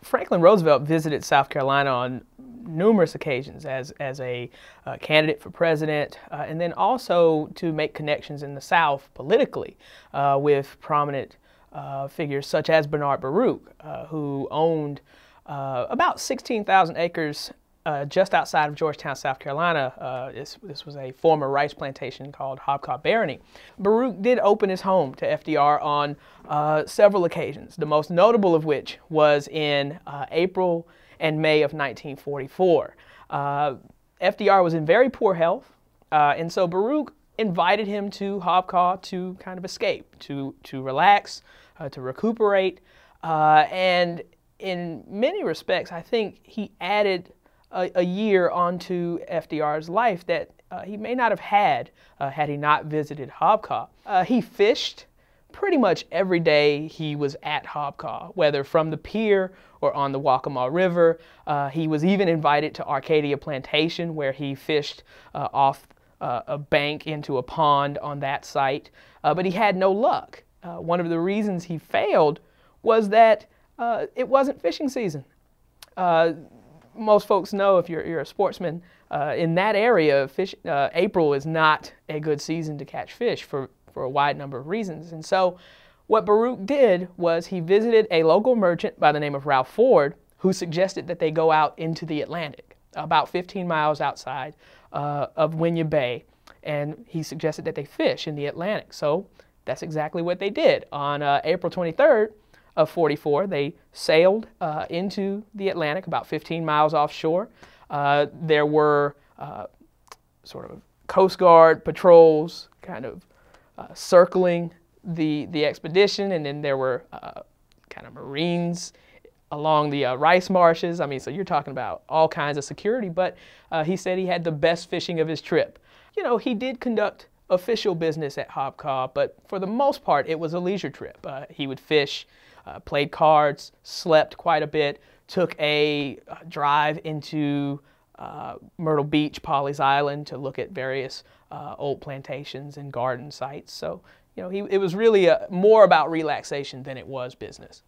Franklin Roosevelt visited South Carolina on numerous occasions as a candidate for president, and then also to make connections in the South politically with prominent figures such as Baruch, who owned about 16,000 acres just outside of Georgetown, South Carolina. This was a former rice plantation called Hobcaw Barony. Baruch did open his home to FDR on several occasions, the most notable of which was in April and May of 1944. FDR was in very poor health, and so Baruch invited him to Hobcaw to kind of escape, to relax, to recuperate, and in many respects, I think he added a year onto FDR's life that he may not have had had he not visited Hobcaw. He fished pretty much every day he was at Hobcaw, whether from the pier or on the Waccamaw River. He was even invited to Arcadia Plantation, where he fished off a bank into a pond on that site, but he had no luck. One of the reasons he failed was that it wasn't fishing season. Most folks know, if you're a sportsman, in that area, April is not a good season to catch fish for a wide number of reasons. And so what Baruch did was he visited a local merchant by the name of Ralph Ford, who suggested that they go out into the Atlantic, about 15 miles outside of Winyah Bay, and he suggested that they fish in the Atlantic. So that's exactly what they did. On April 23rd, of 44, they sailed into the Atlantic, about 15 miles offshore. There were sort of Coast Guard patrols kind of circling the expedition, and then there were kind of Marines along the rice marshes. I mean, so you're talking about all kinds of security, but he said he had the best fishing of his trip. You know, he did conduct official business at Hobcaw, but for the most part, it was a leisure trip. He would fish, played cards, slept quite a bit, took a drive into Myrtle Beach, Pawleys Island, to look at various old plantations and garden sites. So, you know, it was really more about relaxation than it was business.